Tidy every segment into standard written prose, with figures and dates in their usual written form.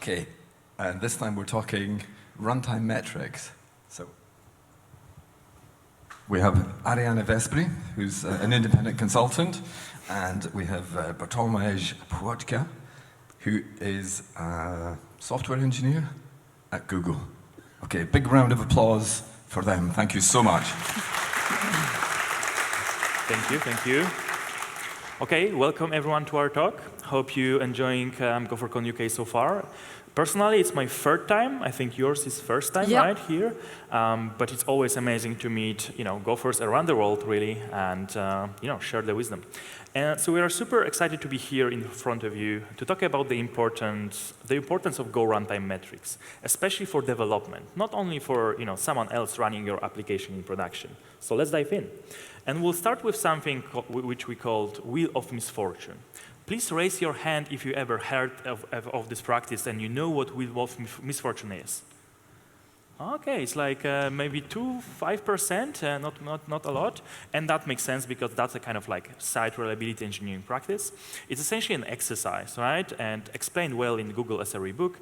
Okay, and this time we're talking runtime metrics. So we have Arianna Vespri, who's an independent consultant, and we have Bartłomiej Płotka, who is a software engineer at Google. Okay, big round of applause for them. Thank you so much. Thank you, thank you. Okay, welcome everyone to our talk. Hope you're enjoying GopherCon UK so far. Personally, it's my third time. I think yours is first time, right, here. But it's always amazing to meet, gophers around the world, really, and share the wisdom. And so we are super excited to be here in front of you to talk about the importance of Go Runtime metrics, especially for development, not only for someone else running your application in production. So let's dive in. And we'll start with something which we called Wheel of Misfortune. Please raise your hand if you ever heard of this practice and you know what Wheel of Misfortune is. Okay, it's like maybe 5%, not a lot. And that makes sense because that's a kind of like site reliability engineering practice. It's essentially an exercise, right? And explained well in Google SRE book,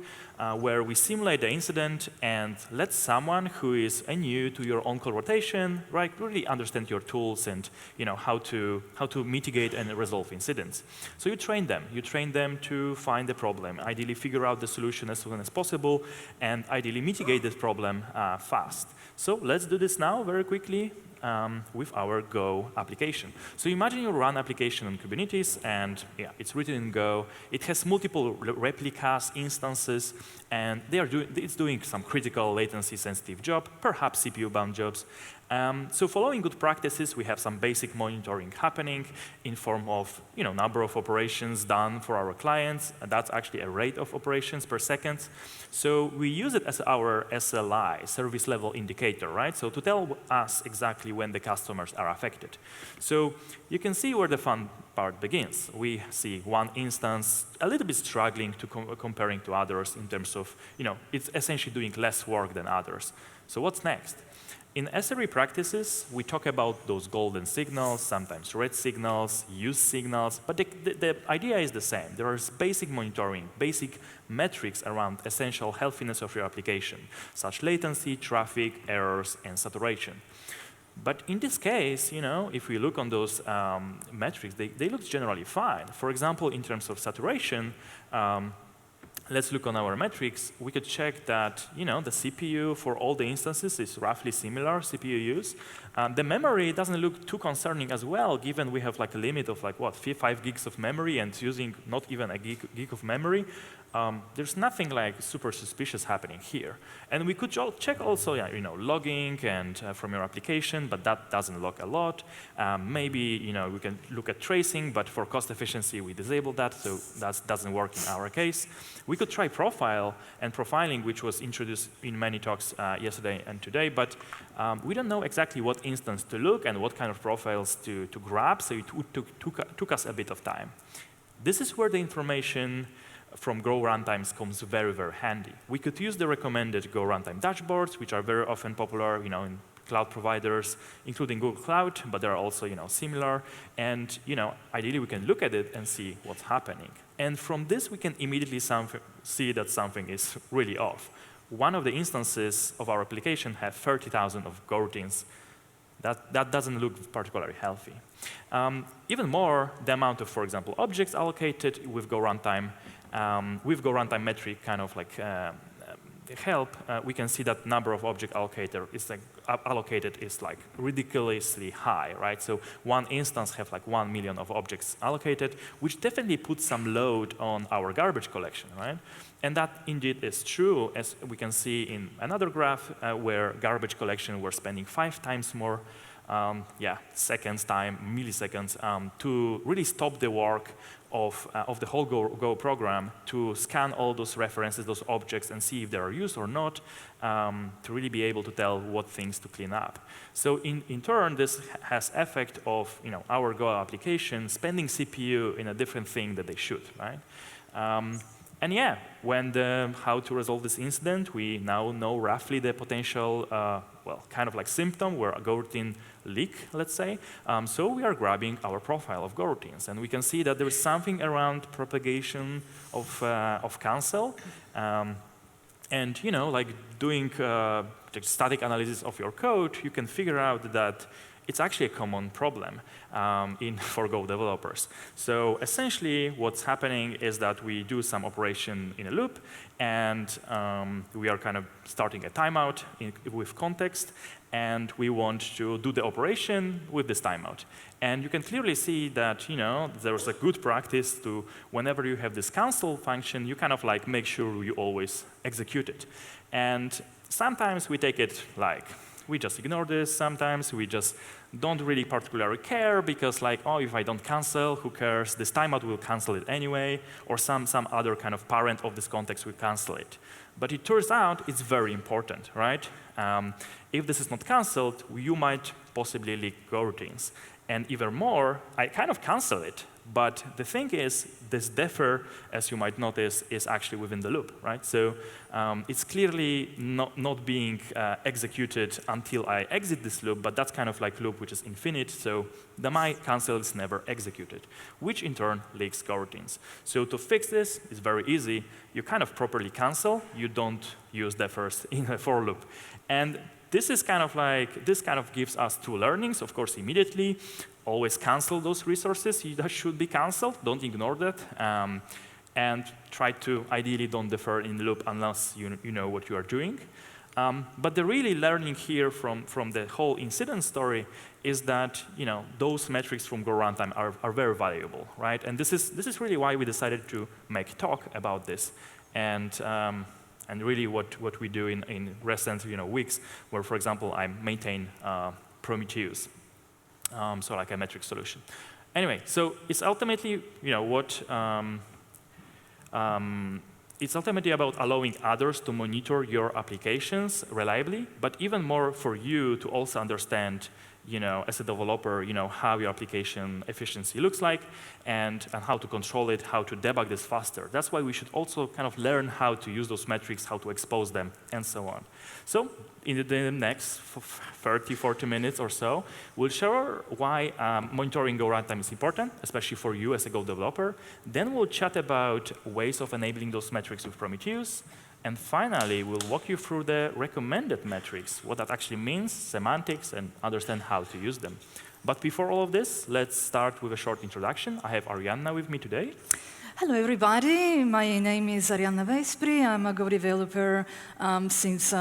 where we simulate the incident and let someone who is new to your on-call rotation, right, really understand your tools and how to mitigate and resolve incidents. So you train them. You train them to find the problem, ideally figure out the solution as soon as possible, and ideally mitigate this problem fast. So let's do this now very quickly with our Go application. So imagine you run application on Kubernetes, and it's written in Go. It has multiple replicas, instances, and it's doing some critical latency-sensitive job, perhaps CPU-bound jobs. So following good practices, we have some basic monitoring happening in form of number of operations done for our clients. And that's actually a rate of operations per second. So we use it as our SLI, service level indicator, right? So to tell us exactly when the customers are affected. So you can see where the fun part begins. We see one instance a little bit struggling to comparing to others in terms of, it's essentially doing less work than others. So what's next? In SRE practices, we talk about those golden signals, sometimes red signals, use signals, but the idea is the same. There is basic monitoring, basic metrics around essential healthiness of your application, such latency, traffic, errors, and saturation. But in this case, if we look on those metrics, they look generally fine. For example, in terms of saturation, let's look on our metrics. We could check that the CPU for all the instances is roughly similar CPU use. The memory doesn't look too concerning as well, given we have like a limit of 5 gigs of memory and using not even a gig of memory. There's nothing like super suspicious happening here. And we could check also, logging and from your application, but that doesn't log a lot. Maybe, we can look at tracing, but for cost efficiency, we disable that, so that doesn't work in our case. We could try profile and profiling, which was introduced in many talks yesterday and today, but we don't know exactly what instance to look and what kind of profiles to grab, so it took us a bit of time. This is where the information from Go Runtimes comes very, very handy. We could use the recommended Go Runtime dashboards, which are very often popular, in cloud providers, including Google Cloud, but they're also, similar. And, ideally, we can look at it and see what's happening. And from this, we can immediately see that something is really off. One of the instances of our application have 30,000 of goroutines. That doesn't look particularly healthy. Even more, the amount of, for example, objects allocated with Go Runtime metric kind of like help, we can see that number of object allocated is like ridiculously high, right? So one instance have like 1 million of objects allocated, which definitely puts some load on our garbage collection, right? And that indeed is true, as we can see in another graph where garbage collection we're spending 5 times more milliseconds to really stop the work of the whole Go program to scan all those references, those objects, and see if they are used or not, to really be able to tell what things to clean up. So in turn, this has effect of our Go application spending CPU in a different thing that they should, right? And how to resolve this incident, we now know roughly the potential well, kind of like symptom where a goroutine leak, let's say. So we are grabbing our profile of goroutines, and we can see that there is something around propagation of cancel. And like doing static analysis of your code, you can figure out that it's actually a common problem for Go developers. So essentially, what's happening is that we do some operation in a loop, and we are kind of starting a timeout with context, and we want to do the operation with this timeout. And you can clearly see that there's a good practice to, whenever you have this cancel function, you kind of like make sure you always execute it. And sometimes we take it like, we just ignore this. Sometimes we just don't really particularly care because like, oh, if I don't cancel, who cares? This timeout will cancel it anyway, or some other kind of parent of this context will cancel it. But it turns out it's very important, right? If this is not canceled, you might possibly leak goroutines. And even more, I kind of cancel it. But the thing is, this defer, as you might notice, is actually within the loop, right? So it's clearly not being executed until I exit this loop, but that's kind of like loop which is infinite, so the my cancel is never executed, which in turn leaks coroutines. So to fix this is very easy. You kind of properly cancel. You don't use defers in a for loop. And this is kind of like, this kind of gives us two learnings, of course, immediately. Always cancel those resources that should be canceled. Don't ignore that. And try to, ideally, don't defer in the loop unless you know what you are doing. But the really learning here from the whole incident story is that those metrics from Go Runtime are very valuable, right? And this is really why we decided to make a talk about this. And really what we do in recent weeks, where, for example, I maintain Prometheus. So like a metric solution. Anyway, so it's ultimately, it's ultimately about allowing others to monitor your applications reliably, but even more for you to also understand, as a developer, how your application efficiency looks like, and how to control it, how to debug this faster. That's why we should also kind of learn how to use those metrics, how to expose them, and so on. So in the next 30, 40 minutes or so, we'll show why monitoring Go Runtime is important, especially for you as a Go developer. Then we'll chat about ways of enabling those metrics with Prometheus. And finally, we'll walk you through the recommended metrics, what that actually means, semantics, and understand how to use them. But before all of this, let's start with a short introduction. I have Arianna with me today. Hello, everybody. My name is Arianna Vespri. I'm a Go developer since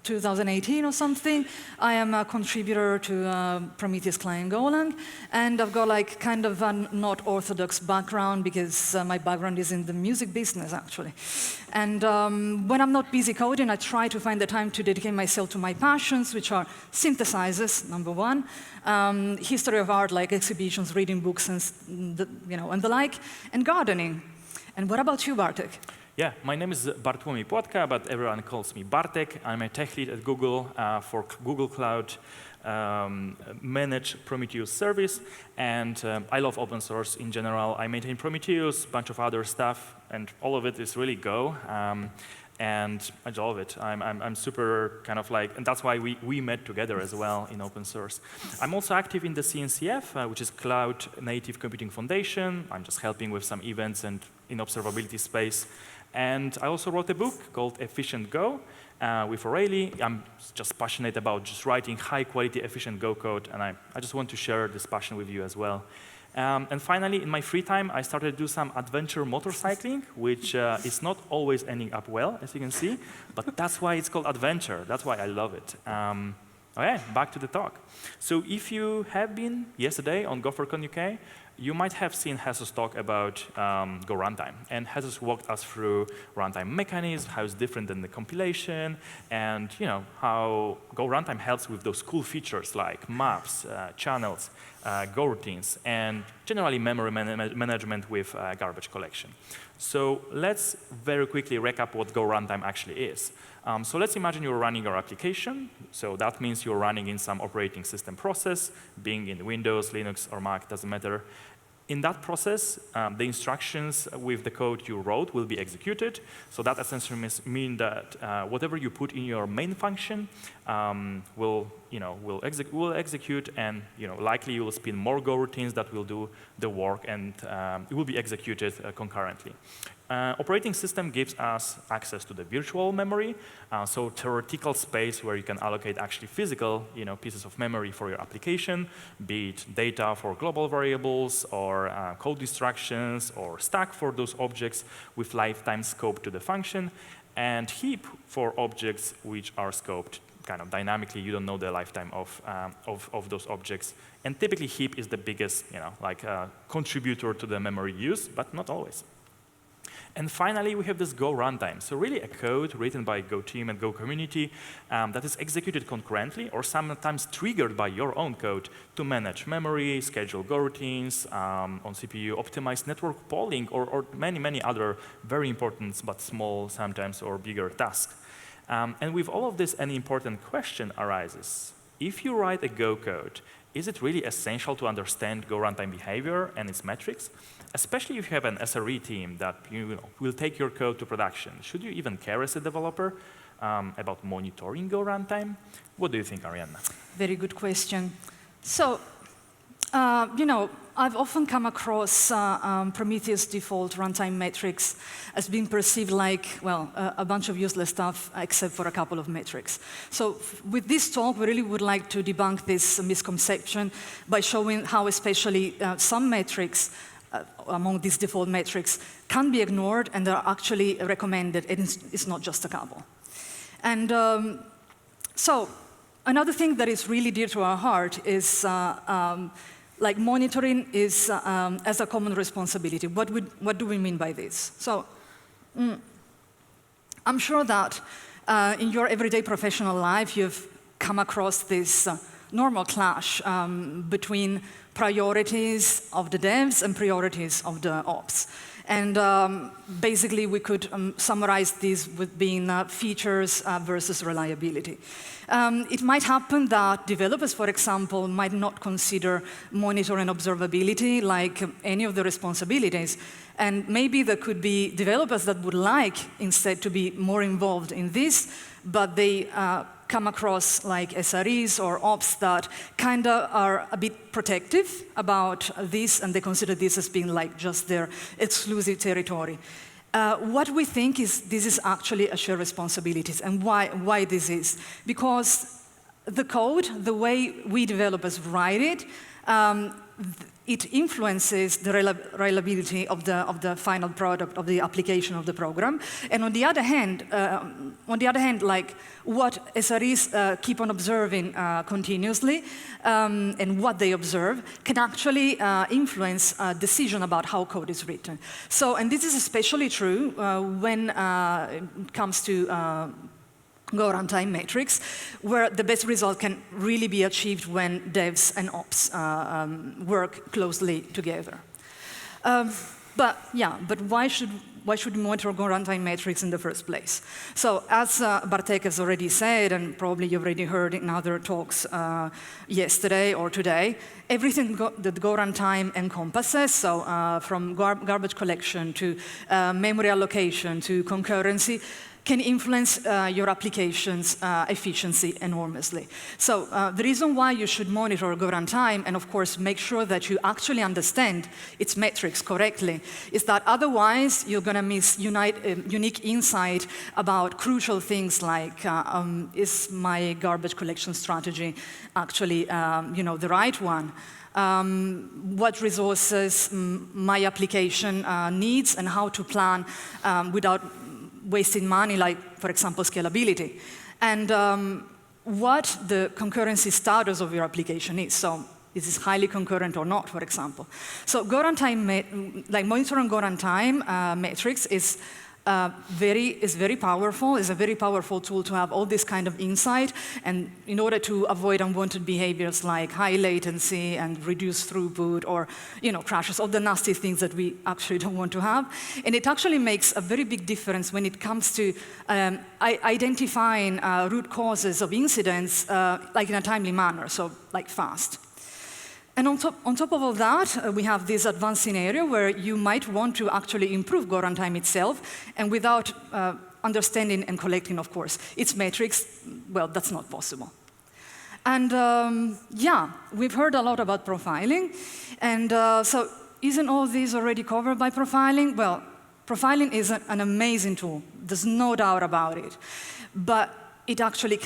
2018 or something. I am a contributor to Prometheus client Golang, and I've got like kind of a not orthodox background because my background is in the music business, actually. And when I'm not busy coding, I try to find the time to dedicate myself to my passions, which are synthesizers, number one, history of art, like exhibitions, reading books, and the like, and gardening. And what about you, Bartek? Yeah, my name is Bartłomiej Płotka, but everyone calls me Bartek. I'm a tech lead at Google for Google Cloud Managed Prometheus service, and I love open source in general. I maintain Prometheus, a bunch of other stuff, and all of it is really Go, and I love it. I'm super kind of like, and that's why we met together as well in open source. I'm also active in the CNCF, which is Cloud Native Computing Foundation. I'm just helping with some events and in observability space. And I also wrote a book called Efficient Go with O'Reilly. I'm just passionate about just writing high-quality, efficient Go code, and I just want to share this passion with you as well. And finally, in my free time, I started to do some adventure motorcycling, which is not always ending up well, as you can see, but that's why it's called adventure. That's why I love it. Okay, back to the talk. So if you have been yesterday on GopherCon UK, you might have seen Jesus talk about Go Runtime. And Jesus walked us through runtime mechanisms, how it's different than the compilation, and how Go Runtime helps with those cool features like maps, channels, goroutines, and generally memory management with garbage collection. So let's very quickly recap what Go Runtime actually is. So let's imagine you're running your application. So that means you're running in some operating system process, being in Windows, Linux, or Mac, doesn't matter. In that process, the instructions with the code you wrote will be executed. So that essentially means that whatever you put in your main function will execute, and likely you will spin more Go routines that will do the work, and it will be executed concurrently. Operating system gives us access to the virtual memory, so theoretical space where you can allocate actually physical pieces of memory for your application, be it data for global variables, or code instructions, or stack for those objects with lifetime scope to the function, and heap for objects which are scoped kind of dynamically. You don't know the lifetime of those objects. And typically heap is the biggest contributor to the memory use, but not always. And finally, we have this Go Runtime. So really a code written by Go team and Go community that is executed concurrently or sometimes triggered by your own code to manage memory, schedule Go routines on CPU, optimize network polling, or many, many other very important but small sometimes or bigger tasks. And with all of this, an important question arises. If you write a Go code, is it really essential to understand Go runtime behavior and its metrics? Especially if you have an SRE team that will take your code to production. Should you even care as a developer about monitoring Go runtime? What do you think, Arianna? Very good question. So, I've often come across Prometheus default runtime metrics as being perceived like, well, a bunch of useless stuff except for a couple of metrics. So with this talk, we really would like to debunk this misconception by showing how especially some metrics among these default metrics can be ignored and are actually recommended. It's not just a couple. And so another thing that is really dear to our heart is like monitoring is as a common responsibility. What do we mean by this? So I'm sure that in your everyday professional life, you've come across this normal clash between priorities of the devs and priorities of the ops. And basically, we could summarize this with being features versus reliability. It might happen that developers, for example, might not consider monitor and observability like any of the responsibilities. And maybe there could be developers that would like instead to be more involved in this, but they come across like SREs or ops that kind of are a bit protective about this, and they consider this as being like just their exclusive territory. What we think is this is actually a shared responsibility, and why this is. Because the code, the way we developers write it, it influences the reliability of the final product of the application of the program. And on the other hand, like what SREs keep on observing continuously and what they observe can actually influence a decision about how code is written. So, and this is especially true when it comes to Go runtime metrics, where the best result can really be achieved when devs and ops work closely together. But why should we monitor Go runtime metrics in the first place? So as Bartek has already said, and probably you've already heard in other talks yesterday or today, everything that Go runtime encompasses, so from garbage collection to memory allocation to concurrency, can influence your application's efficiency enormously. So the reason why you should monitor Go runtime, and of course make sure that you actually understand its metrics correctly, is that otherwise you're going to miss unique insight about crucial things like, is my garbage collection strategy actually the right one? What resources my application needs, and how to plan without wasting money, like, for example, scalability. And what the concurrency status of your application is. So is this highly concurrent or not, for example. So Go runtime, like monitoring Go runtime metrics is very powerful. It's a very powerful tool to have all this kind of insight, and in order to avoid unwanted behaviors like high latency and reduced throughput, or crashes, all the nasty things that we actually don't want to have. And it actually makes a very big difference when it comes to identifying root causes of incidents, like in a timely manner, so like fast. And on top of all that, we have this advanced scenario where you might want to actually improve Go Runtime itself, and without understanding and collecting, of course, its metrics, well, that's not possible. And yeah, we've heard a lot about profiling. And so isn't all this already covered by profiling? Well, profiling is an amazing tool. There's no doubt about it. But it actually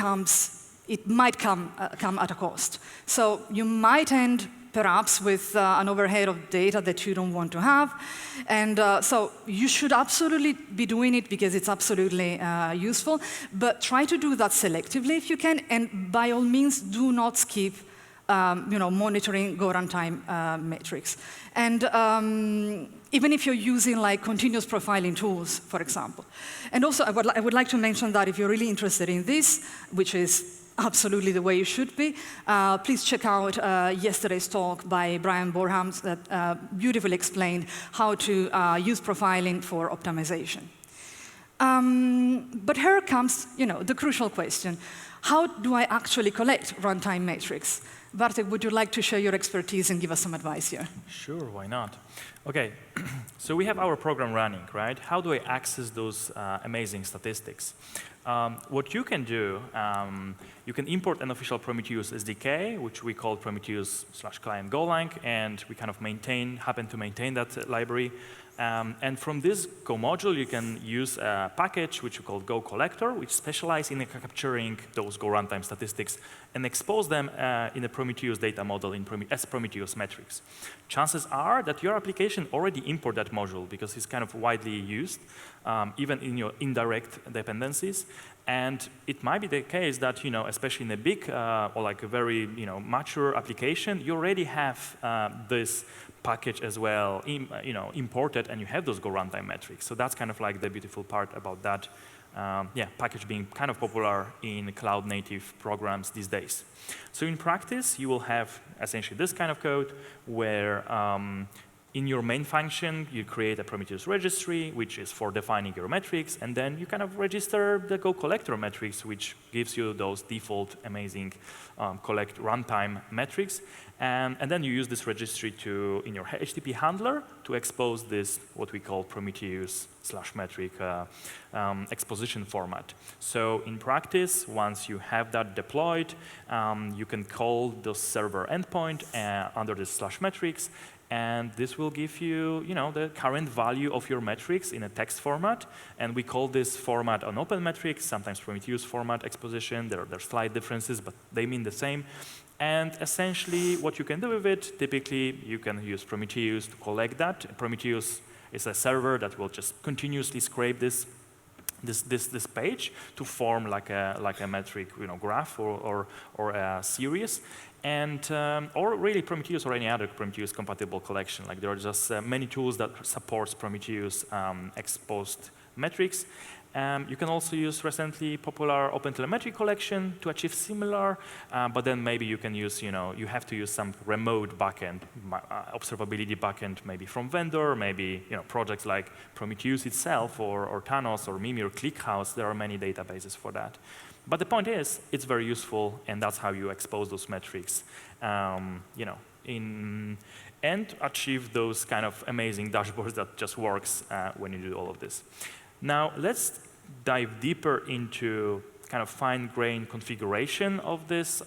might come at a cost. So you might end perhaps with an overhead of data that you don't want to have. And so you should absolutely be doing it because it's absolutely useful, but try to do that selectively if you can, and by all means, do not skip monitoring Go Runtime metrics. And even if you're using like continuous profiling tools, for example. And also, I would like to mention that if you're really interested in this, which is absolutely the way you should be, please check out yesterday's talk by Brian Borham that beautifully explained how to use profiling for optimization. But here comes, the crucial question. How do I actually collect runtime metrics? Bartek, would you like to share your expertise and give us some advice here? Sure, why not? Okay, so we have our program running, right? How do I access those amazing statistics? What you can do, you can import an official Prometheus SDK, which we call Prometheus/client Golang, and we kind of happen to maintain that library. And from this Go module, you can use a package which we call Go Collector, which specializes in capturing those Go runtime statistics and expose them in a Prometheus data model as Prometheus metrics. Chances are that your application already import that module because it's kind of widely used, even in your indirect dependencies. And it might be the case that, especially in a big or like a very, mature application, you already have this package as well, imported, and you have those Go runtime metrics. So that's kind of like the beautiful part about that, package being kind of popular in cloud-native programs these days. So in practice, you will have essentially this kind of code where in your main function, you create a Prometheus registry, which is for defining your metrics, and then you kind of register the Go collector metrics, which gives you those default amazing collect runtime metrics. And then you use this registry in your HTTP handler to expose this, what we call Prometheus/metric exposition format. So in practice, once you have that deployed, you can call the server endpoint under this /metrics, and this will give you, the current value of your metrics in a text format. And we call this format an open metrics, sometimes Prometheus format exposition. There are slight differences, but they mean the same. And essentially, what you can do with it, typically, you can use Prometheus to collect that. Prometheus is a server that will just continuously scrape this page to form like a metric, graph or a series. And or really Prometheus or any other Prometheus compatible collection. Like there are just many tools that supports Prometheus exposed metrics. You can also use recently popular OpenTelemetry collection to achieve similar, but then maybe you can use, you have to use some remote backend, observability backend, maybe from vendor, maybe projects like Prometheus itself or Thanos or Mimir, ClickHouse. There are many databases for that. But the point is, it's very useful, and that's how you expose those metrics, and achieve those kind of amazing dashboards that just works when you do all of this. Now, let's dive deeper into kind of fine-grained configuration of this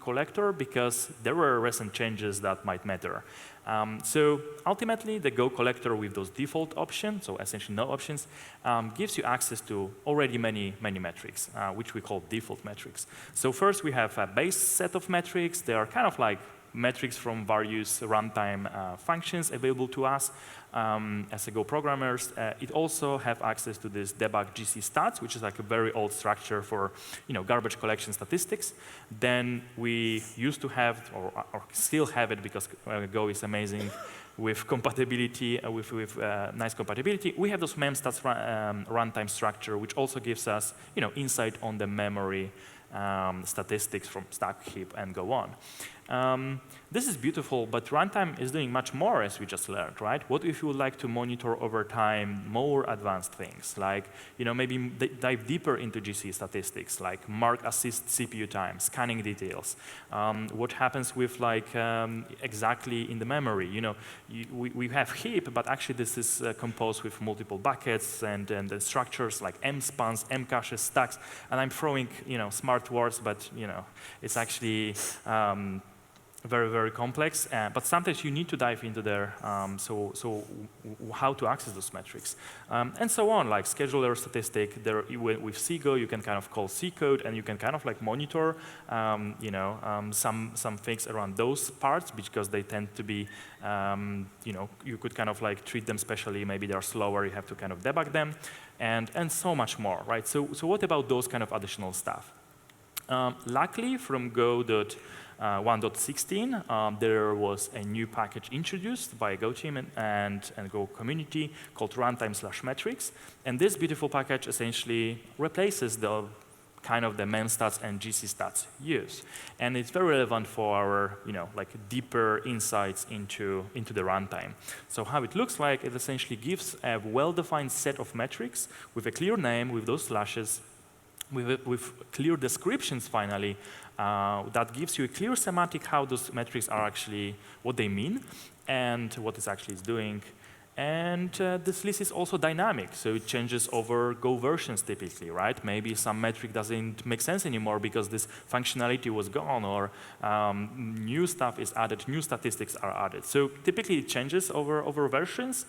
collector, because there were recent changes that might matter. So ultimately, the Go collector with those default options, so essentially no options, gives you access to already many metrics, which we call default metrics. So first, we have a base set of metrics. They are kind of like metrics from various runtime functions available to us as a Go programmers. It also have access to this debug GC stats, which is like a very old structure for garbage collection statistics. Then we used to have, or still have it because Go is amazing with compatibility, with nice compatibility. We have those memstats runtime structure, which also gives us insight on the memory statistics from stack, heap, and go on. This is beautiful, but runtime is doing much more, as we just learned, right? What if you would like to monitor over time more advanced things, like maybe dive deeper into GC statistics, like mark assist CPU time, scanning details. What happens with exactly in the memory? We have heap, but actually this is composed with multiple buckets and the structures like mspans, mcaches, stacks, and I'm throwing smart words, but it's actually very, very complex, but sometimes you need to dive into there, so how to access those metrics. And so on, like scheduler statistic, there, with CGO, you can kind of call C code, and you can kind of monitor some things around those parts, because they tend to be, you could kind of treat them specially, maybe they're slower, you have to kind of debug them, and so much more, right? So what about those kind of additional stuff? Luckily, from Go 1.16, there was a new package introduced by Go team and Go community called runtime/metrics. And this beautiful package essentially replaces the kind of the memstats and GC stats use. And it's very relevant for our deeper insights into the runtime. So how it looks like, it essentially gives a well-defined set of metrics with a clear name, with those slashes, with clear descriptions finally, that gives you a clear semantic how those metrics are actually, what they mean, and what it actually is doing. And this list is also dynamic, so it changes over Go versions typically, right? Maybe some metric doesn't make sense anymore because this functionality was gone, or new stuff is added, new statistics are added. So typically it changes over versions.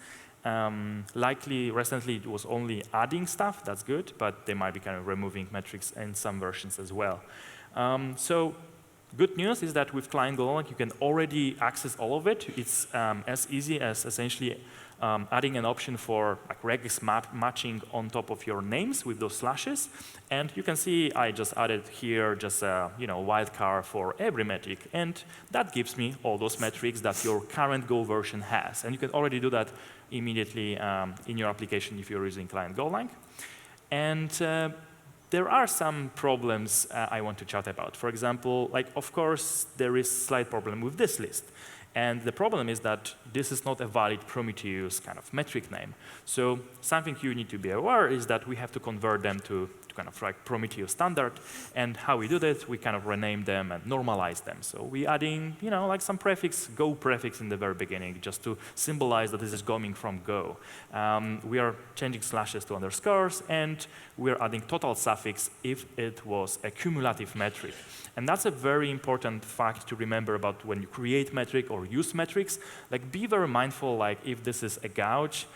Likely recently it was only adding stuff, that's good, but they might be kind of removing metrics in some versions as well. So good news is that with client Golang you can already access all of it. It's as easy as essentially adding an option for regex matching on top of your names with those slashes. And you can see I just added here just a wildcard for every metric, and that gives me all those metrics that your current Go version has. And you can already do that immediately in your application if you're using client Golang. And there are some problems I want to chat about. For example, of course, there is a slight problem with this list. And the problem is that this is not a valid Prometheus kind of metric name. So something you need to be aware is that we have to convert them to kind of Prometheus standard. And how we do that, we kind of rename them and normalize them. So we adding, some prefix, Go prefix in the very beginning, just to symbolize that this is coming from Go. We are changing slashes to underscores, and we are adding total suffix if it was a cumulative metric. And that's a very important fact to remember about when you create metric or use metrics. Be very mindful, if this is a gauge,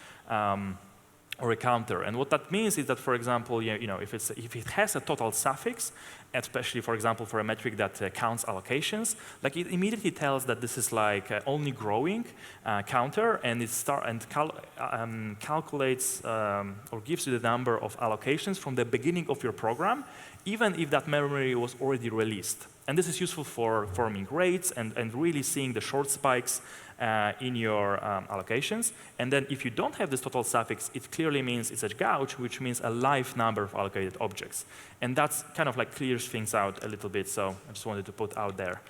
or a counter. And what that means is that, for example, if it has a total suffix, especially, for example, for a metric that counts allocations, it immediately tells that this is only growing counter, and it calculates or gives you the number of allocations from the beginning of your program, even if that memory was already released. And this is useful for forming rates and really seeing the short spikes in your allocations. And then if you don't have this total suffix, it clearly means it's a gauge, which means a live number of allocated objects. And that's kind of clears things out a little bit, so I just wanted to put out there.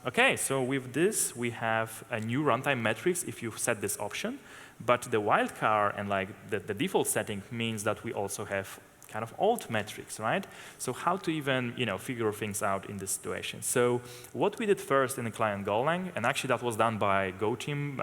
OK, so with this, we have a new runtime metrics if you set this option. But the wildcard and the default setting means that we also have kind of old metrics, right? So how to even figure things out in this situation? So what we did first in the client Golang, and actually that was done by Go team,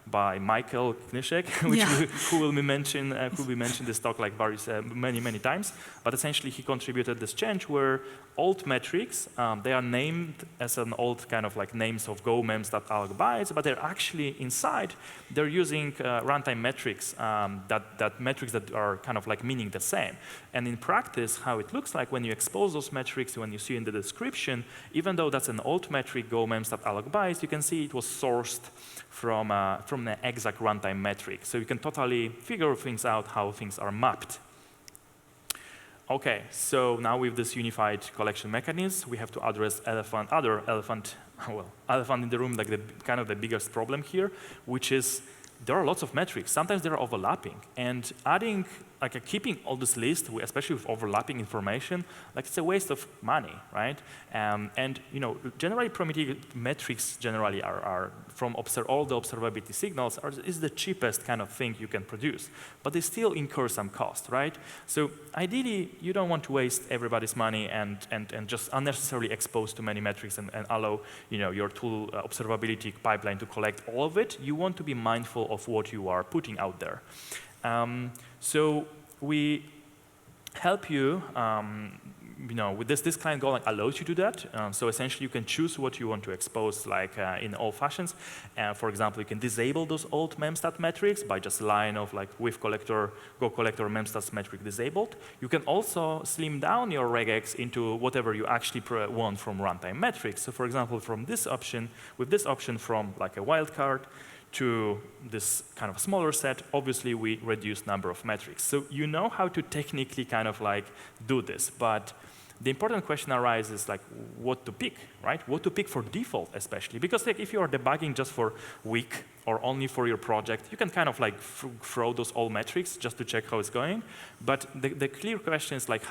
by Michael Kniszek, who will be mentioned this talk many times. But essentially he contributed this change where old metrics, they are named as an old kind of names of Go mems that alloc bytes, but they're actually inside, they're using runtime metrics, that metrics that are kind of meaning the same. And in practice, how it looks like when you expose those metrics, when you see in the description, even though that's an old metric, Go mems that alloc bytes, you can see it was sourced from the exact runtime metric. So you can totally figure things out how things are mapped. OK, so now with this unified collection mechanism, we have to address elephant in the room, kind of the biggest problem here, which is there are lots of metrics. Sometimes they're overlapping. And adding like keeping all this list, especially with overlapping information, like it's a waste of money, right? And generally Prometheus metrics generally are from all the observability signals is the cheapest kind of thing you can produce, but they still incur some cost, right? So ideally, you don't want to waste everybody's money and just unnecessarily expose too many metrics and allow your tool observability pipeline to collect all of it. You want to be mindful of what you are putting out there. So we help you, with this client Golang allows you to do that. So essentially, you can choose what you want to expose, like in all fashions. For example, you can disable those old memstat metrics by just line of like with collector, go collector memstats metric disabled. You can also slim down your regex into whatever you actually want from runtime metrics. So for example, from this option, with this option from like a wildcard to this kind of smaller set, obviously we reduce number of metrics. So you know how to technically kind of like do this, but the important question arises like what to pick, right? What to pick for default especially, because like if you are debugging just for week or only for your project, you can kind of like throw those all metrics just to check how it's going. But the clear question is like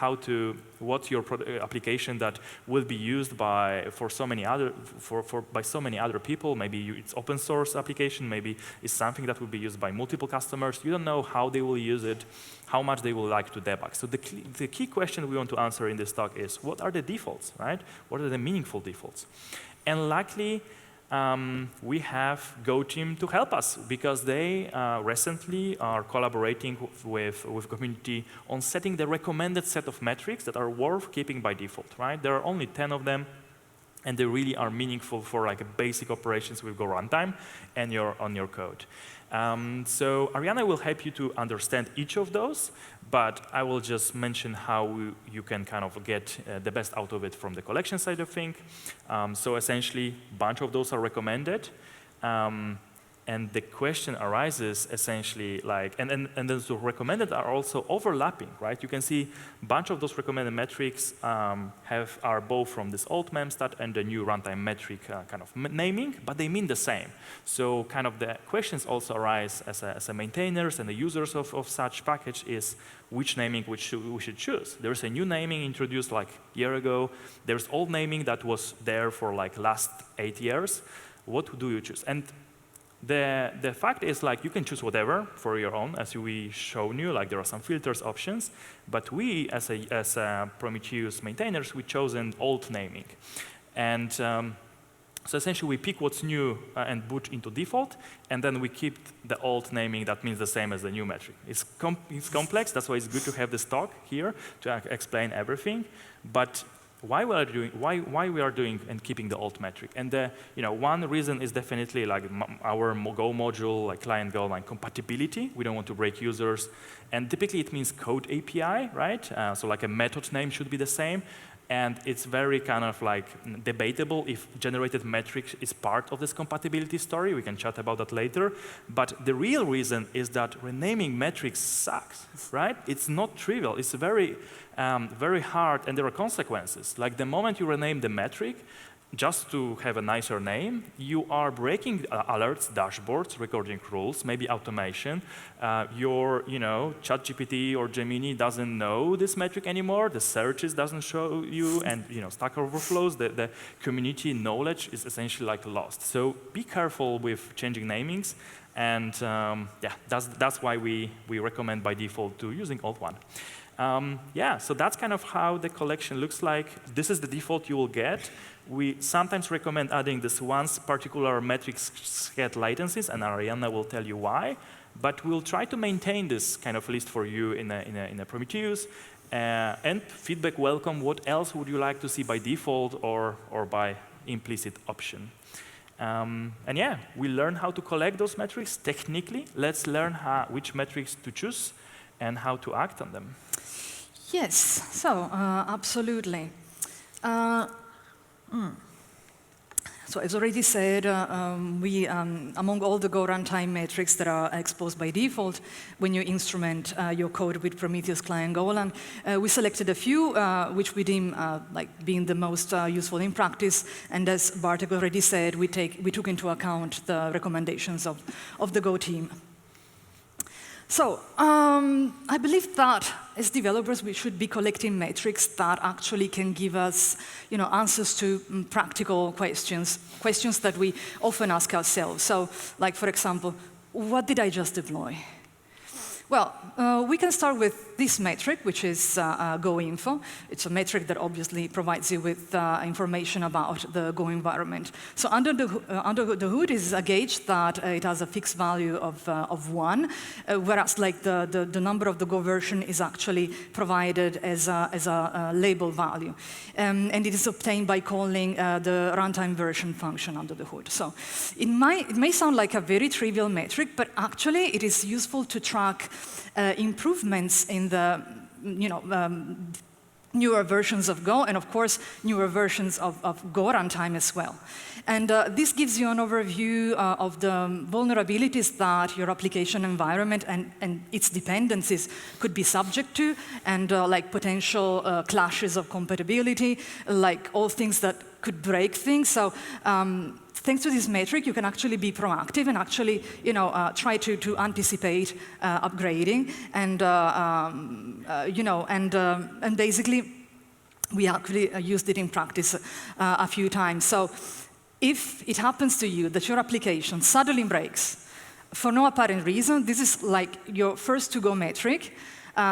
what's your application that will be used by so many other people. Maybe it's open source application, maybe it's something that will be used by multiple customers. You don't know how they will use it, how much they will like to debug. So the key question we want to answer in this talk is what are the defaults, right? What are the meaningful defaults? And luckily, we have Go team to help us because they recently are collaborating with community on setting the recommended set of metrics that are worth keeping by default, right? There are only 10 of them, and they really are meaningful for like basic operations with Go Runtime and on your code. So Arianna will help you to understand each of those, but I will just mention how you can kind of get the best out of it from the collection side of things. So essentially, a bunch of those are recommended. And the question arises essentially like, and those recommended are also overlapping, right? You can see a bunch of those recommended metrics are both from this old memstat and the new runtime metric kind of naming, but they mean the same. So kind of the questions also arise as a maintainers and the users of such package is which naming we should choose. There's a new naming introduced like a year ago. There's old naming that was there for like last 8 years. What do you choose? And the fact is, like, you can choose whatever for your own, as we shown you. Like, there are some filters options, but we, as a Prometheus maintainers, we chosen old naming, and so essentially we pick what's new and put into default, and then we keep the old naming that means the same as the new metric. It's complex. That's why it's good to have this talk here to explain everything, but. Why we are doing and keeping the old metric, and one reason is definitely like our Go module, like client Go line compatibility. We don't want to break users, and typically it means code API, right? So like a method name should be the same, and it's very kind of like debatable if generated metric is part of this compatibility story. We can chat about that later, but the real reason is that renaming metrics sucks, right? It's not trivial. It's very hard, and there are consequences. Like the moment you rename the metric, just to have a nicer name, you are breaking alerts, dashboards, recording rules, maybe automation. Your, ChatGPT or Gemini doesn't know this metric anymore. The searches doesn't show you, and Stack Overflows. The community knowledge is essentially like lost. So be careful with changing namings, and that's why we recommend by default to using old one. So that's kind of how the collection looks like. This is the default you will get. We sometimes recommend adding this once particular metrics get latencies, and Arianna will tell you why. But we'll try to maintain this kind of list for you in a Prometheus. And feedback welcome. What else would you like to see by default or by implicit option? We learn how to collect those metrics technically. Let's learn which metrics to choose and how to act on them. Yes, so absolutely. So as already said, we among all the Go Runtime metrics that are exposed by default, when you instrument your code with Prometheus client Golang, we selected a few which we deem like being the most useful in practice. And as Bartek already said, we took into account the recommendations of the Go team. So I believe that as developers, we should be collecting metrics that actually can give us, answers to practical questions, questions that we often ask ourselves. So, like for example, what did I just deploy? Well, we can start with this metric, which is Go info. It's a metric that obviously provides you with information about the Go environment. So under the hood is a gauge that it has a fixed value of 1, whereas like the number of the Go version is actually provided as a label value. And it is obtained by calling the runtime version function under the hood. So it may sound like a very trivial metric, but actually it is useful to track improvements in the newer versions of Go, and of course newer versions of Go Runtime as well. And this gives you an overview of the vulnerabilities that your application environment and its dependencies could be subject to, and like potential clashes of compatibility, like all things that could break things. So thanks to this metric, you can actually be proactive and actually, try to anticipate upgrading, and basically, we actually used it in practice a few times. So, if it happens to you that your application suddenly breaks for no apparent reason, this is like your first to-go metric.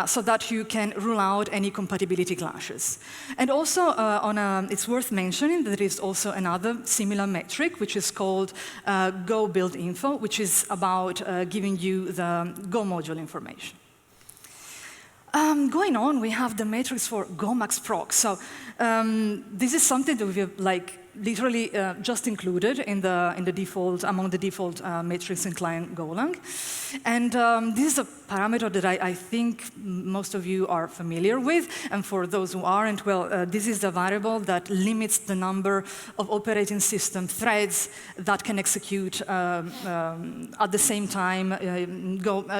So that you can rule out any compatibility clashes. And also, it's worth mentioning that there is also another similar metric, which is called Go build info, which is about giving you the Go module information. Going on, we have the metrics for Go max proc. So this is something that we've literally just included in the default, among the default metrics in client Golang. And this is a parameter that I think most of you are familiar with. And for those who aren't, well, this is the variable that limits the number of operating system threads that can execute at the same time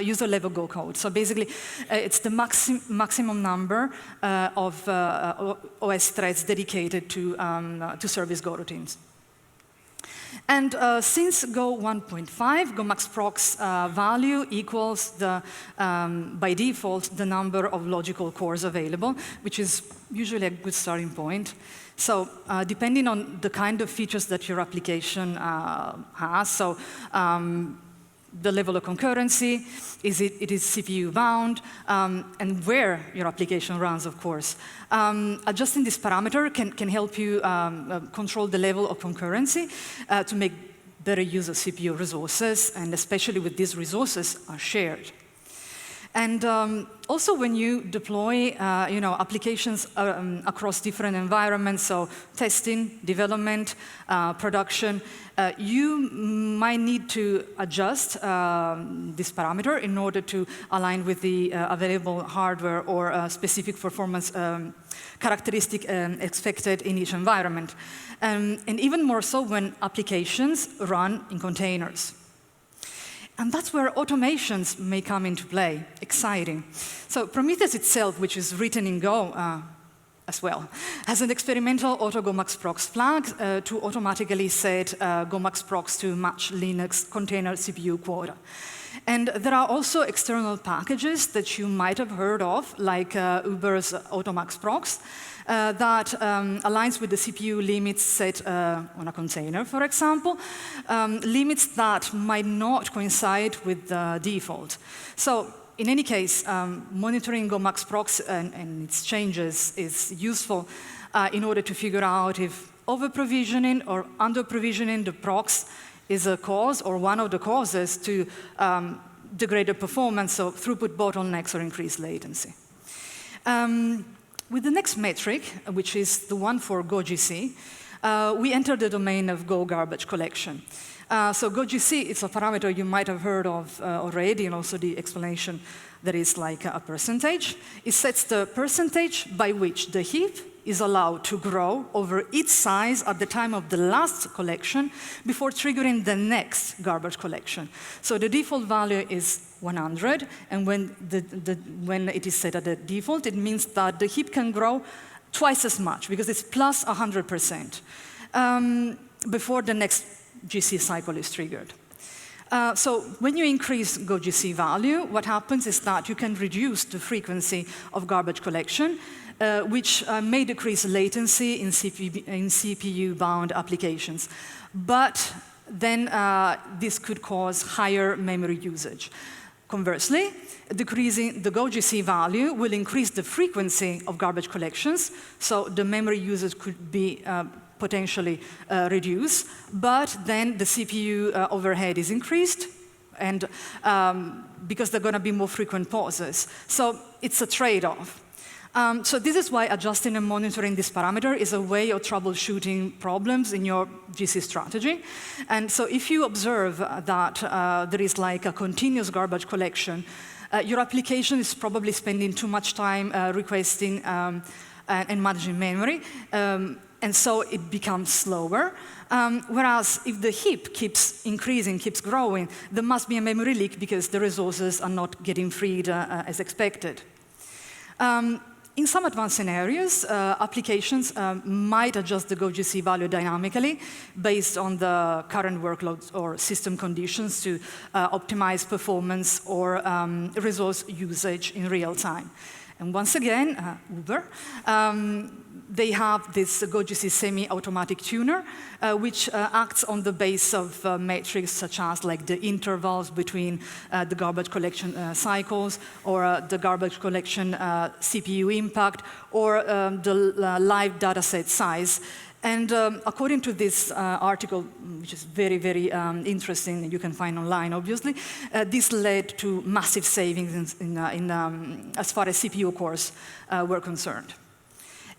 user-level Go code. So basically, it's the maximum number of OS threads dedicated to service goroutines. And since Go 1.5, Go max proc's value equals by default, the number of logical cores available, which is usually a good starting point. So depending on the kind of features that your application has, so the level of concurrency, it is CPU bound, and where your application runs, of course. Adjusting this parameter can help you control the level of concurrency to make better use of CPU resources, and especially with these resources are shared. And also when you deploy applications across different environments, so testing, development, production, you might need to adjust this parameter in order to align with the available hardware or specific performance characteristic expected in each environment. And even more so when applications run in containers. And that's where automations may come into play. Exciting. So Prometheus itself, which is written in Go as well, has an experimental auto Go max procs flag to automatically set Go max procs to match Linux container CPU quota. And there are also external packages that you might have heard of, like Uber's Automax procs, that aligns with the CPU limits set on a container, for example, limits that might not coincide with the default. So in any case, monitoring Go max procs and its changes is useful in order to figure out if over-provisioning or under-provisioning the procs is a cause or one of the causes to degraded performance, so throughput bottlenecks or increased latency. With the next metric, which is the one for Go GC, we enter the domain of Go garbage collection. So Go GC is a parameter you might have heard of already, and also the explanation that is like a percentage. It sets the percentage by which the heap is allowed to grow over its size at the time of the last collection before triggering the next garbage collection. So the default value is 100, and when it is set at the default, it means that the heap can grow twice as much, because it's plus 100% before the next GC cycle is triggered. So when you increase GoGC value, what happens is that you can reduce the frequency of garbage collection, which may decrease latency in CPU-bound applications. But then this could cause higher memory usage. Conversely, decreasing the GoGC value will increase the frequency of garbage collections, so the memory usage could be potentially reduced, but then the CPU overhead is increased, and because there are going to be more frequent pauses. So it's a trade-off. So this is why adjusting and monitoring this parameter is a way of troubleshooting problems in your GC strategy. And so if you observe that there is like a continuous garbage collection, your application is probably spending too much time requesting and managing memory, and so it becomes slower. Whereas if the heap keeps increasing, keeps growing, there must be a memory leak because the resources are not getting freed as expected. In some advanced scenarios, applications might adjust the GoGC value dynamically based on the current workloads or system conditions to optimize performance or resource usage in real time. And once again, Uber, they have this GoGC semi-automatic tuner, which acts on the base of metrics such as like the intervals between the garbage collection cycles, or the garbage collection CPU impact, or the live dataset size. And according to this article, which is very, very interesting, you can find online, obviously, this led to massive savings as far as CPU cores were concerned.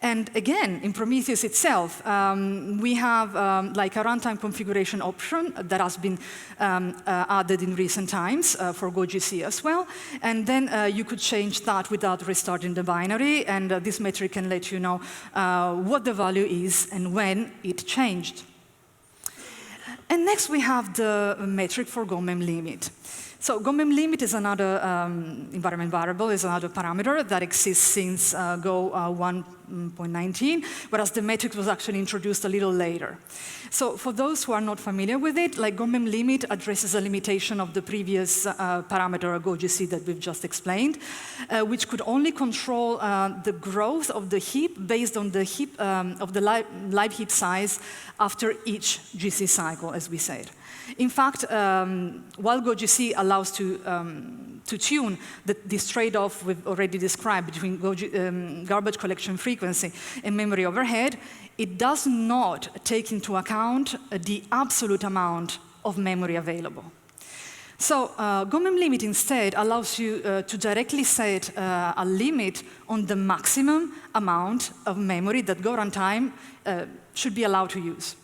And again, in Prometheus itself, we have like a runtime configuration option that has been added in recent times for GoGC as well. And then you could change that without restarting the binary, and this metric can let you know what the value is and when it changed. And next we have the metric for GoMem limit. So GoMem limit is another environment variable, is another parameter that exists since Go 1.19, whereas the metric was actually introduced a little later. So for those who are not familiar with it, like GoMem limit addresses a limitation of the previous parameter GoGC that we've just explained, which could only control the growth of the heap based on the heap of the live heap size after each GC cycle, as we said. In fact, while GoGC allows to tune this trade-off we've already described between garbage collection frequency and memory overhead, it does not take into account the absolute amount of memory available. So GoMem limit instead allows you to directly set a limit on the maximum amount of memory that Go Runtime should be allowed to use.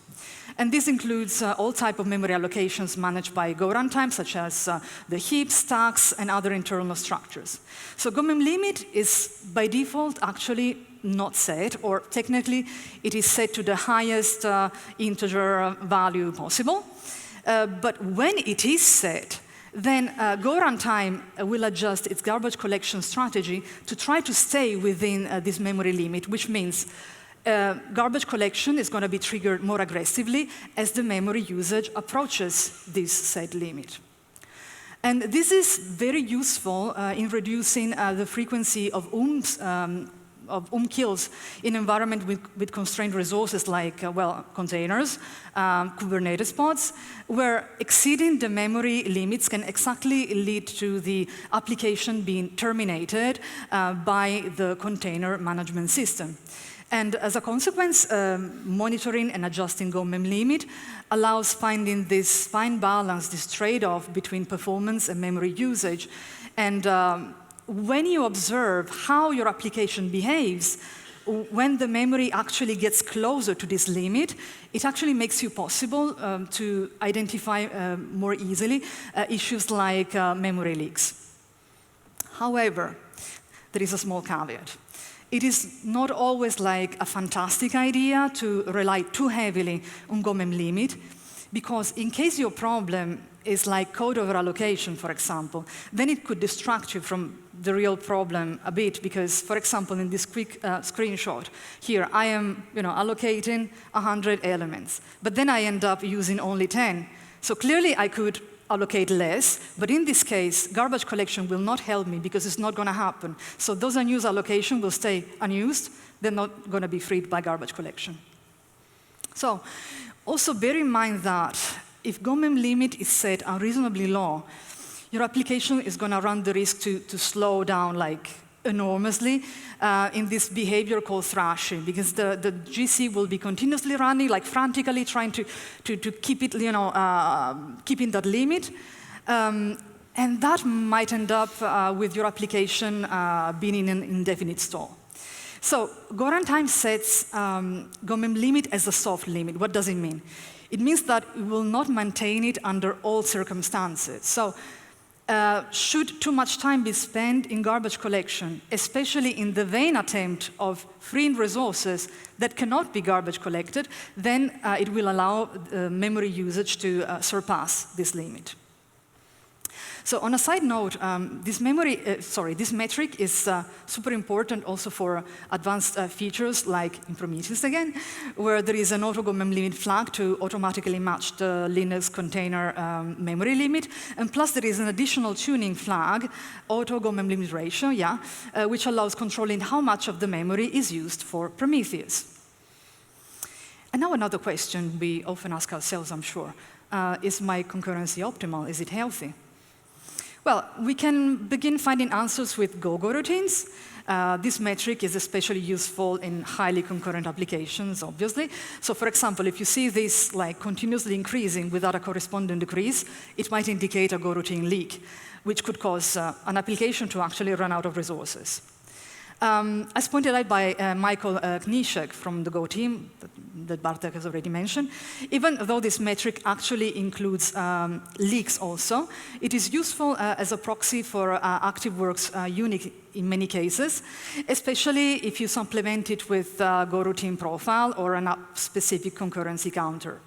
And this includes all types of memory allocations managed by Go Runtime, such as the heaps, stacks, and other internal structures. So GoMem limit is, by default, actually not set, or technically, it is set to the highest integer value possible. But when it is set, then Go Runtime will adjust its garbage collection strategy to try to stay within this memory limit, which means garbage collection is going to be triggered more aggressively as the memory usage approaches this set limit. And this is very useful in reducing the frequency of kills in an environment with constrained resources like, well, containers, Kubernetes pods, where exceeding the memory limits can exactly lead to the application being terminated by the container management system. And as a consequence, monitoring and adjusting GoMem limit allows finding this fine balance, this trade-off between performance and memory usage. And when you observe how your application behaves, when the memory actually gets closer to this limit, it actually makes you possible to identify more easily issues like memory leaks. However, there is a small caveat. It is not always like a fantastic idea to rely too heavily on GoMem limit, because in case your problem is like code over allocation, for example, then it could distract you from the real problem a bit, because, for example, in this quick screenshot here, I am allocating 100 elements, but then I end up using only 10. So clearly I could allocate less, but in this case, garbage collection will not help me because it's not going to happen. So those unused allocations will stay unused. They're not going to be freed by garbage collection. So also bear in mind that if GoMem limit is set unreasonably low, your application is going to run the risk to slow down like enormously in this behavior called thrashing, because the GC will be continuously running, like frantically trying to keep it, keeping that limit. And that might end up with your application being in an indefinite stall. So Go Runtime sets GoMem limit as a soft limit. What does it mean? It means that it will not maintain it under all circumstances. So should too much time be spent in garbage collection, especially in the vain attempt of freeing resources that cannot be garbage collected, then it will allow memory usage to surpass this limit. So on a side note, this metric is super important also for advanced features like in Prometheus again, where there is an auto-GoMem limit flag to automatically match the Linux container memory limit. And plus there is an additional tuning flag, auto-GoMem limit ratio, which allows controlling how much of the memory is used for Prometheus. And now another question we often ask ourselves, I'm sure. Is my concurrency optimal? Is it healthy? Well, we can begin finding answers with Go goroutines. This metric is especially useful in highly concurrent applications, obviously. So for example, if you see this like continuously increasing without a corresponding decrease, it might indicate a goroutine leak, which could cause an application to actually run out of resources. As pointed out by Michael Kniszek from the Go team, that Bartek has already mentioned, even though this metric actually includes leaks also, it is useful as a proxy for ActiveWorks unit in many cases, especially if you supplement it with Go routine profile or an app-specific concurrency counter.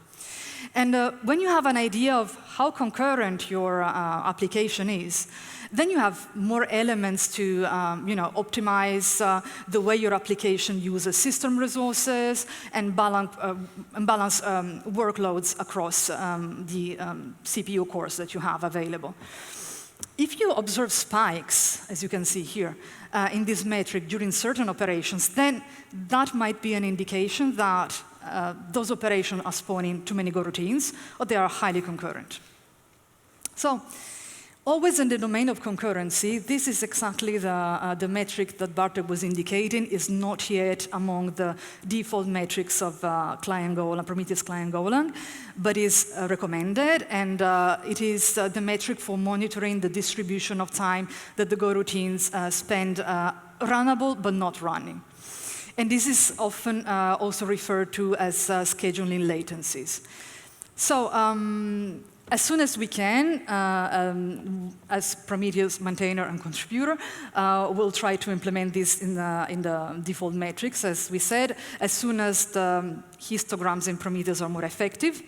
And when you have an idea of how concurrent your application is, then you have more elements to optimize the way your application uses system resources and balance workloads across the CPU cores that you have available. If you observe spikes, as you can see here, in this metric during certain operations, then that might be an indication that those operations are spawning too many goroutines or they are highly concurrent. So, always in the domain of concurrency, this is exactly the metric that Bartek was indicating is not yet among the default metrics of client Golang, Prometheus client Golang, but is recommended, and it is the metric for monitoring the distribution of time that the goroutines spend runnable but not running. And this is often also referred to as scheduling latencies. So, as soon as we can, as Prometheus maintainer and contributor, we'll try to implement this in the default metrics, as we said, as soon as the histograms in Prometheus are more effective.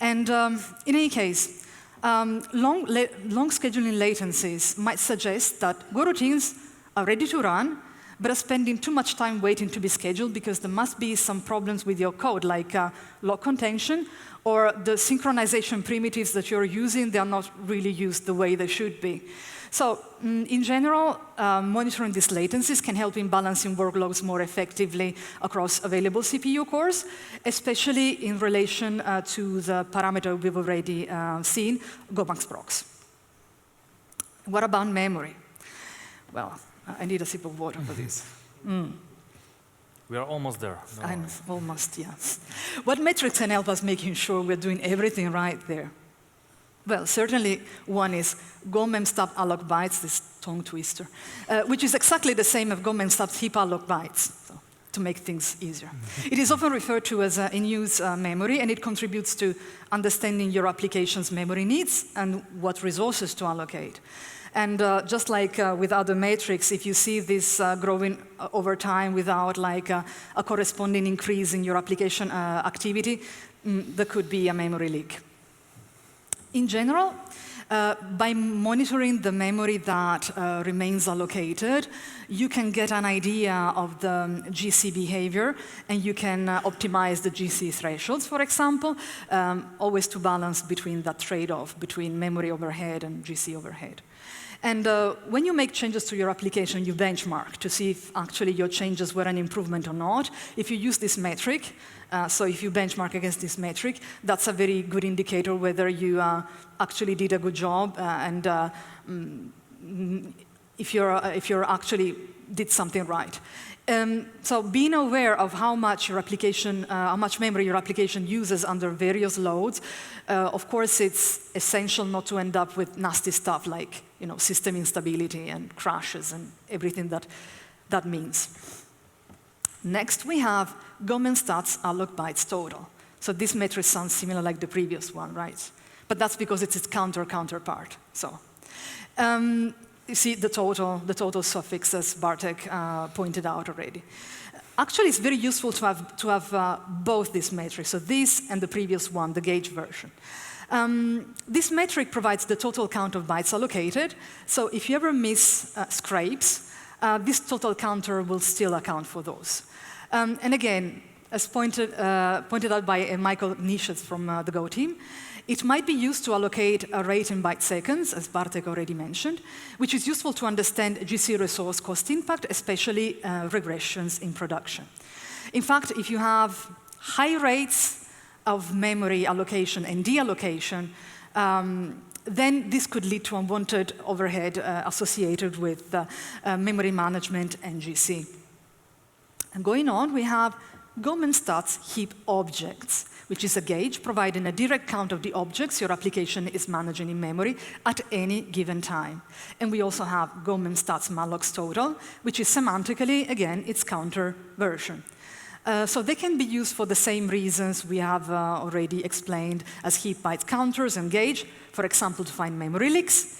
And in any case, long scheduling latencies might suggest that goroutines are ready to run, but are spending too much time waiting to be scheduled because there must be some problems with your code, like lock contention, or the synchronization primitives that you're using, they are not really used the way they should be. So in general, monitoring these latencies can help in balancing workloads more effectively across available CPU cores, especially in relation to the parameter we've already seen, GoMaxProx. What about memory? Well, I need a sip of water for this. We are almost there. Almost, yeah. What metrics can help us making sure we're doing everything right there? Well, certainly one is GoMemStab alloc bytes, this tongue twister, which is exactly the same as GoMemStab heap alloc bytes, so, to make things easier. It is often referred to as in-use memory, and it contributes to understanding your application's memory needs and what resources to allocate. And just like with other metrics, if you see this growing over time without like a corresponding increase in your application activity, there could be a memory leak. In general, By monitoring the memory that remains allocated, you can get an idea of the GC behavior, and you can optimize the GC thresholds, for example, always to balance between that trade-off between memory overhead and GC overhead. And when you make changes to your application, you benchmark to see if actually your changes were an improvement or not. If you use this metric, so if you benchmark against this metric, that's a very good indicator whether you actually did a good job and if you're actually did something right. So being aware of how much your application, how much memory your application uses under various loads, of course it's essential not to end up with nasty stuff like system instability and crashes and everything that means. Next we have gom_stats alloc bytes total. So this metric sounds similar like the previous one, right? But that's because it's its counterpart. So you see the total suffix, as Bartek pointed out already. Actually, it's very useful to have both these metrics, so this and the previous one, the gauge version. This metric provides the total count of bytes allocated, so if you ever miss scrapes, this total counter will still account for those. And again, as pointed out by Michael Nisches from the Go team, it might be used to allocate a rate in byte seconds, as Bartek already mentioned, which is useful to understand GC resource cost impact, especially regressions in production. In fact, if you have high rates of memory allocation and deallocation, then this could lead to unwanted overhead associated with memory management and GC. And going on, we have gom_stats heap objects, which is a gauge providing a direct count of the objects your application is managing in memory at any given time. And we also have gom_stats mallocs total, which is semantically, again, its counter version. So they can be used for the same reasons we have already explained as heap bytes counters and gauge, for example, to find memory leaks.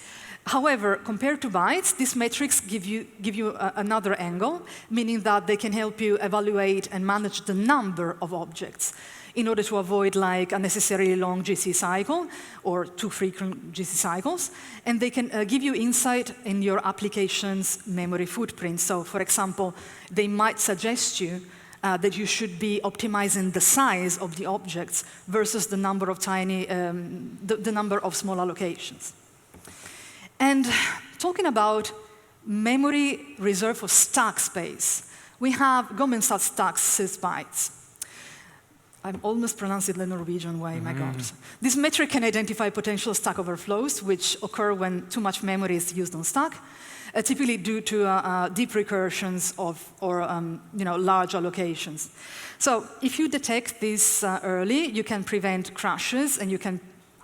However, compared to bytes, these metrics give you another angle, meaning that they can help you evaluate and manage the number of objects in order to avoid like unnecessarily long GC cycle or too frequent GC cycles. And they can give you insight in your application's memory footprint. So, for example, they might suggest you that you should be optimizing the size of the objects versus the number of the number of small allocations. And talking about memory reserved for stack space, we have gom_stats stacks sysbytes. I'm almost pronouncing it the Norwegian way, my God. This metric can identify potential stack overflows, which occur when too much memory is used on stack, typically due to deep recursions or large allocations. So if you detect this early, you can prevent crashes and you can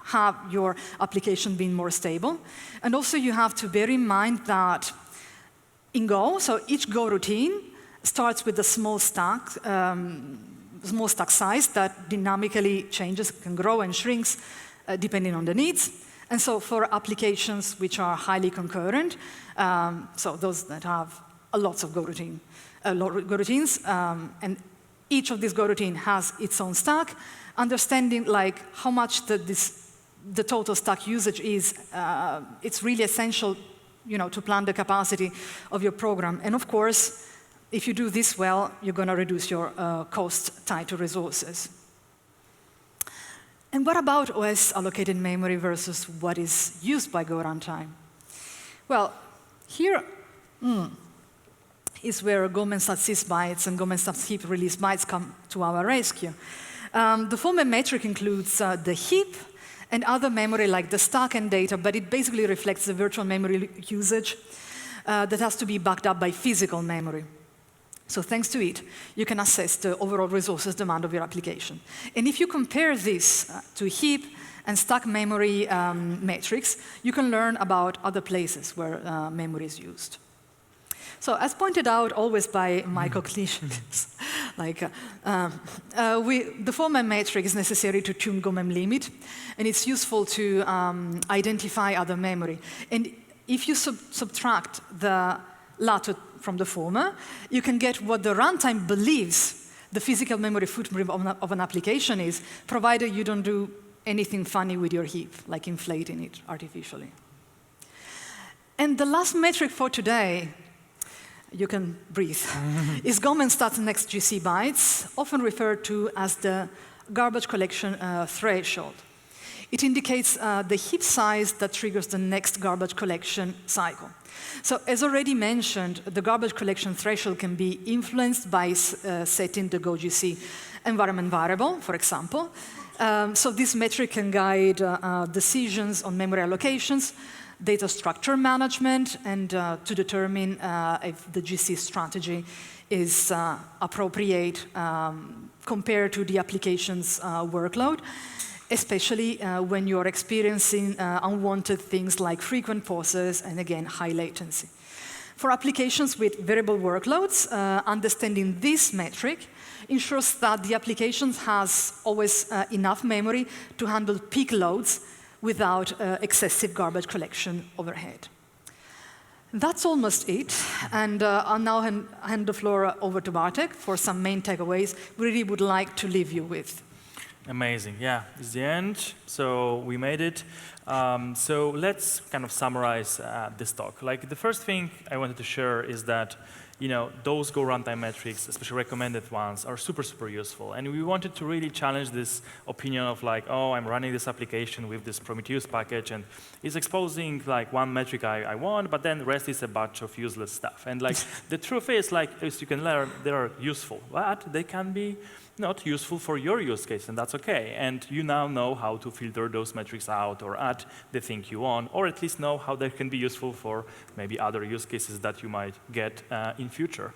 have your application being more stable. And also you have to bear in mind that in Go, so each Go routine starts with a small stack size that dynamically changes, can grow and shrinks depending on the needs. And so for applications which are highly concurrent, so those that have lots of Go routines, and each of these Go routine has its own stack, understanding like how much the total stack usage is, it's really essential, to plan the capacity of your program. And of course, if you do this well, you're going to reduce your cost tied to resources. And what about OS allocated memory versus what is used by Go Runtime? Well, here is where gom_stats sysbytes and gom_stats heap release bytes come to our rescue. The former metric includes the heap and other memory like the stack and data, but it basically reflects the virtual memory usage that has to be backed up by physical memory. So thanks to it, you can assess the overall resources demand of your application. And if you compare this to heap and stack memory metrics, you can learn about other places where memory is used. So as pointed out always by Michael Nisches, the former metric is necessary to tune GOMEM_limit, and it's useful to identify other memory. And if you subtract the latter from the former, you can get what the runtime believes the physical memory footprint of an application is, provided you don't do anything funny with your heap, like inflating it artificially. And the last metric for today, you can breathe, is GOM_stats next GC bytes, often referred to as the garbage collection threshold. It indicates the heap size that triggers the next garbage collection cycle. So as already mentioned, the garbage collection threshold can be influenced by setting the GoGC environment variable, for example. So this metric can guide decisions on memory allocations, data structure management, and to determine if the GC strategy is appropriate compared to the application's workload, especially when you're experiencing unwanted things like frequent pauses and, again, high latency. For applications with variable workloads, understanding this metric ensures that the application has always enough memory to handle peak loads without excessive garbage collection overhead. That's almost it, and I'll now hand the floor over to Bartek for some main takeaways we really would like to leave you with. Amazing, yeah, it's the end, so we made it. So let's kind of summarize this talk. Like, the first thing I wanted to share is that, you know, those Go Runtime metrics, especially recommended ones, are super, super useful. And we wanted to really challenge this opinion of like, oh, I'm running this application with this Prometheus package, and it's exposing like one metric I want, but then the rest is a bunch of useless stuff. And like, the truth is, like, as you can learn, they are useful, but they can be not useful for your use case, and that's okay. And you now know how to filter those metrics out or add the thing you want, or at least know how they can be useful for maybe other use cases that you might get in future.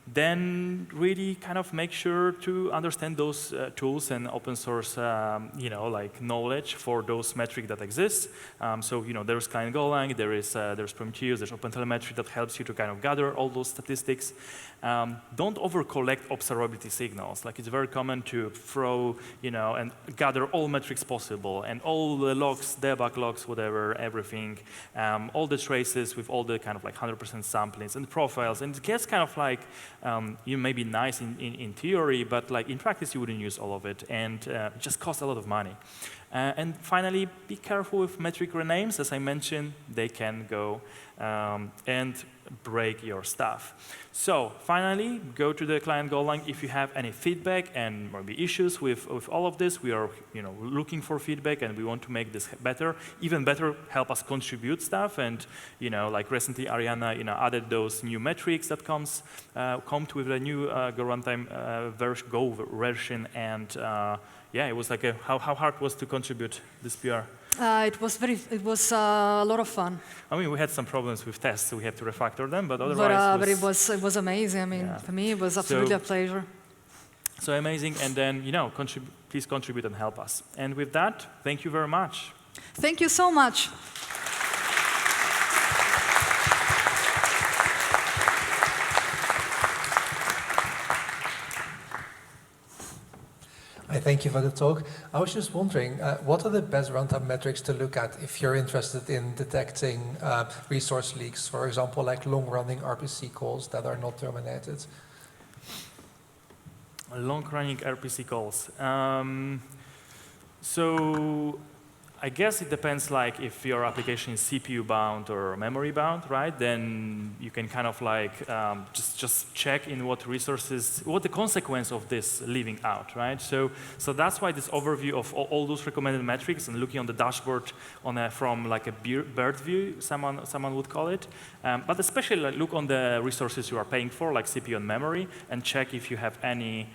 Then really kind of make sure to understand those tools and open source, you know, like knowledge for those metrics that exist. So, you know, there's client Golang, there's Prometheus, there's OpenTelemetry that helps you to kind of gather all those statistics. Don't over-collect observability signals. Like, it's very common to throw, you know, and gather all metrics possible, and all the logs, debug logs, whatever, everything, all the traces with all the kind of like 100% samplings and profiles, and it gets kind of like, you may be nice in theory, but like in practice you wouldn't use all of it, and it just costs a lot of money. And finally, be careful with metric renames. As I mentioned, they can go and break your stuff. So finally, go to the client Golang if you have any feedback and maybe issues with all of this. We are, you know, looking for feedback, and we want to make this better. Even better, help us contribute stuff. And, you know, like recently, Arianna, you know, added those new metrics that come with a new Go Runtime Go version, and yeah, it was like how hard was to contribute this PR? It was a lot of fun. I mean, we had some problems with tests, so we had to refactor them, but otherwise but it was amazing. I mean, yeah. For me, it was absolutely a pleasure. So amazing, and then, you know, please contribute and help us. And with that, thank you very much. Thank you so much. Thank you for the talk. I was just wondering, what are the best runtime metrics to look at if you're interested in detecting resource leaks, for example, like long-running RPC calls that are not terminated? Long-running RPC calls. So I guess it depends, like, if your application is CPU bound or memory bound, right? Then you can kind of like just check in what resources, what the consequence of this leaving out, right? So that's why this overview of all those recommended metrics and looking on the dashboard from like a bird view, someone would call it. But especially like, look on the resources you are paying for, like CPU and memory, and check if you have any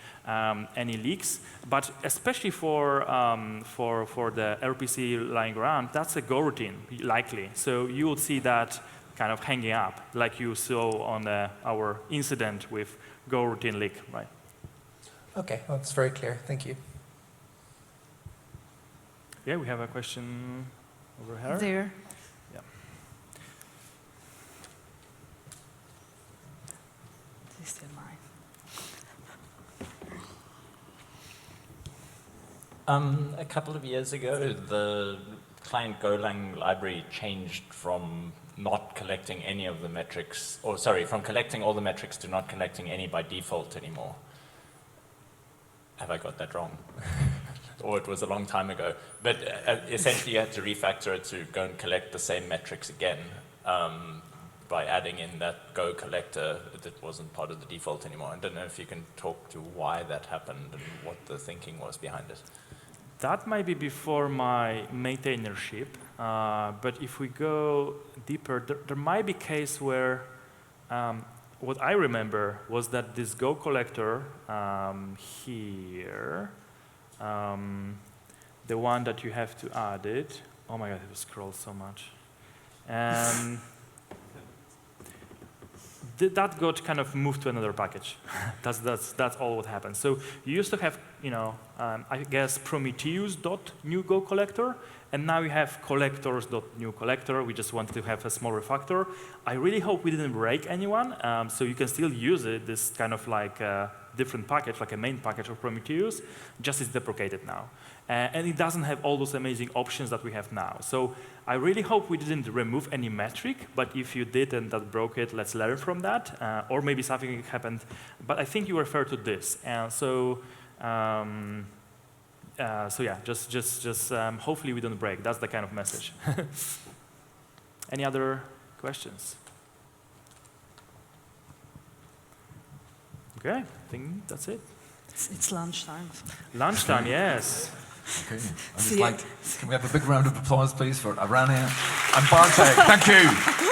leaks. But especially for the RPC lying around, that's a Go routine, likely. So you will see that kind of hanging up, like you saw on our incident with Go routine leak, right? Okay, well, that's very clear. Thank you. Yeah, we have a question over here. There. Yeah. This is still mine. A couple of years ago, the client Golang library changed from not collecting any of the metrics, or sorry, from collecting all the metrics to not collecting any by default anymore. Have I got that wrong? or it was a long time ago. But essentially, you had to refactor it to go and collect the same metrics again by adding in that Go collector that wasn't part of the default anymore. I don't know if you can talk to why that happened and what the thinking was behind it. That might be before my maintainership, but if we go deeper, there might be a case where what I remember was that this Go collector here, the one that you have to add it, oh my god, it scrolls so much. That got kind of moved to another package. that's all what happened. So you used to have, I guess, Prometheus.new Go collector, and now you have collectors.new collector. We just wanted to have a small refactor. I really hope we didn't break anyone, so you can still use it, this kind of like different package, like a main package of Prometheus, just it's deprecated now. And it doesn't have all those amazing options that we have now. So I really hope we didn't remove any metric, but if you did and that broke it, let's learn from that, or maybe something happened. But I think you refer to this. So yeah, just hopefully we don't break. That's the kind of message. Any other questions? Okay, I think that's it. It's lunchtime. Lunchtime, yes. Okay. I'd just like, can we have a big round of applause, please, for Arianna and Bartek? Thank you.